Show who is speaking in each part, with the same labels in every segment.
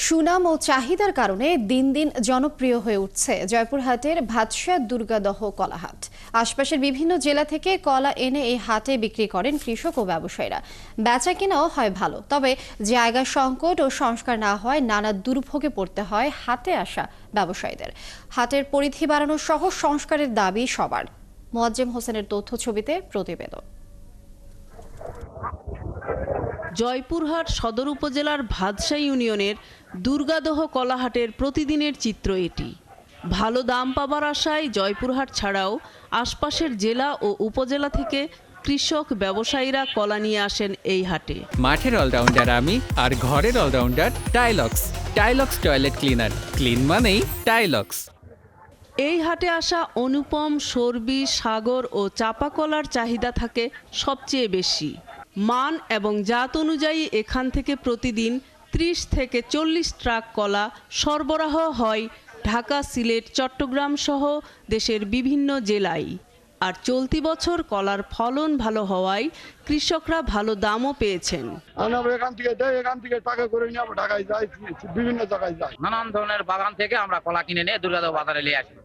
Speaker 1: সুনাম ও চাহিদার কারণে দিন দিন জনপ্রিয় হয়ে উঠছে জয়পুরহাটের ভাতশাহ দুর্গাদহ কলাহাট। আশপাশের বিভিন্ন জেলা থেকে কলা এনে এই হাটে বিক্রি করেন কৃষক ও ব্যবসায়ীরা। বেচা কেনাও হয় ভালো, তবে জায়গা সংকট ও সংস্কার না হয় নানা দুর্ভোগে পড়তে হয় হাটে আসা ব্যবসায়ীদের। হাটের পরিধি বাড়ানো সহ সংস্কারের দাবি সবার। মোয়াজ্জেম হোসেনের তথ্য ছবিতে প্রতিবেদন।
Speaker 2: জয়পুরহাট সদর উপজেলার ভাতশাহ ইউনিয়নের দুর্গাদহ কলাহাটের প্রতিদিনের চিত্র এটি। ভালো দাম পাবার আশায় জয়পুরহাট ছাড়াও আশপাশের জেলা ও উপজেলা থেকে কৃষক ব্যবসায়ীরা কলা নিয়ে আসেন এই হাটে।
Speaker 3: মাঠের অলরাউন্ডার আমি, আর ঘরের allrounder Tylox. Tylox toilet cleaner, clean মানেই টাইলক্স।
Speaker 2: এই হাটে আসা অনুপম, সর্বি, সাগর ও চাপা কলার চাহিদা থাকে সবচেয়ে বেশি। মান এবং জাত অনুযায়ী এখান থেকে প্রতিদিন 30 থেকে 40 ট্রাক কলা সরবরাহ হয় ঢাকা, সিলেট, চট্টগ্রাম সহ দেশের বিভিন্ন জেলায়। আর চলতি বছর কলার ফলন ভালো হওয়ায় কৃষকরা ভালো দামও পেয়েছেন।
Speaker 4: আমরা এখান থেকে টাকা করে নিয়ে আমরা ঢাকায় যাই, বিভিন্ন জায়গায় যাই।
Speaker 5: নানান ধরনের বাগান থেকে আমরা কলা কিনে নিয়ে দুর্গাদহ বাজারে নিয়ে আসি।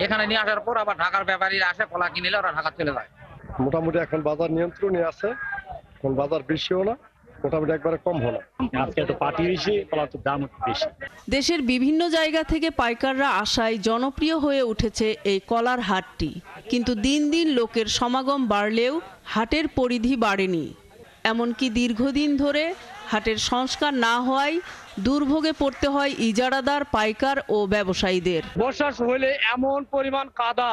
Speaker 5: এখানে নিয়ে আসার পর আবার ঢাকার ব্যাপারীরা আসে, কলা কিনে নিলে ওরা ঢাকা চলে যায়।
Speaker 4: মোটামুটি এখন বাজার নিয়ন্ত্রণে আছে, এখন বাজার বেশিও না, মোটামুটি একবারে কম হলো।
Speaker 6: আজকে তো পাটি বেশি, কলার তো দাম বেশি।
Speaker 2: দেশের বিভিন্ন জায়গা থেকে পাইকাররা আসায় জনপ্রিয় হয়ে উঠেছে এই কলার হাটটি। কিন্তু দিন দিন লোকের সমাগম বাড়লেও হাটের পরিধি বাড়েনি। এমনকি দীর্ঘদিন ধরে হাটের সংস্কার না হওয়ায় দুর্ভোগে পড়তে হয় ইজারাদার, পাইকার ও ব্যবসায়ীদের।
Speaker 6: বর্ষা হলে এমন পরিমাণ কাদা,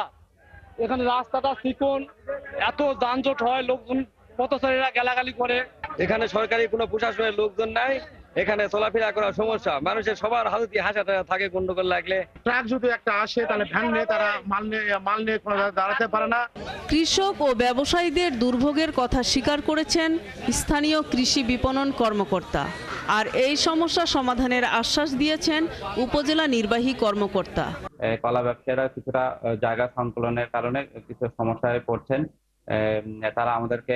Speaker 6: এখানে রাস্তাটা চিকন, এত যানজট হয়, লোকজন পথচারীরা গালাগালি করে।
Speaker 7: এখানে সরকারি কোনো প্রশাসনের লোকজন নাই, এখানে চলাফেরা করার সমস্যা, মানুষের সবার হাতে হাসাটা থাকে গন্ডগোল লাগলে।
Speaker 4: ট্রাক যদি একটা আসে তাহলে ভ্যান নিয়ে তারা মাল নিয়ে কোনো জায়গায় দাঁড়াতে পারে না।
Speaker 2: কৃষক ও ব্যবসায়ীদের দুর্ভোগের কথা স্বীকার করেছেন স্থানীয় কৃষি বিপণন কর্মকর্তা। আর এই সমস্যা সমাধানের আশ্বাস দিয়েছেন উপজেলা নির্বাহী কর্মকর্তা।
Speaker 8: কলা ব্যবসায়ীরা কিছুটা জায়গা সংকুলনের কারণে কিছু সমস্যায় পড়ছেন। তারা আমাদেরকে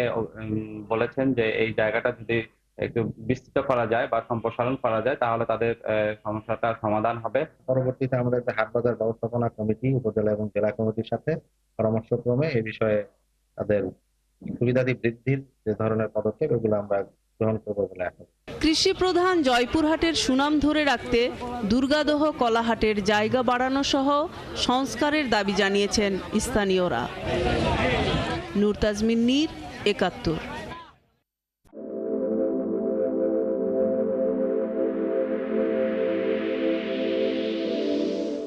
Speaker 8: বলেছেন যে এই জায়গাটা যদি একটু বিস্তৃত করা যায় বা সম্প্রসারণ করা যায় তাহলে তাদের সমস্যাটার সমাধান হবে।
Speaker 9: পরবর্তীতে আমাদের হাট বাজার ব্যবস্থাপনা কমিটি উপজেলা এবং জেলা কমিটির সাথে পরামর্শক্রমে এই বিষয়ে তাদের সুবিধাদি বৃদ্ধির যে ধরনের পদক্ষেপ এগুলো আমরা গ্রহণ করবো বলে আশা করি।
Speaker 2: কৃষি প্রধান জয়পুরহাটের সুনাম ধরে রাখতে দুর্গাদহ কলাহাটের জায়গা বাড়ানো সহ সংস্কারের দাবি জানিয়েছেন স্থানীয়রা। নূর তাজমিন নীর, ৭১।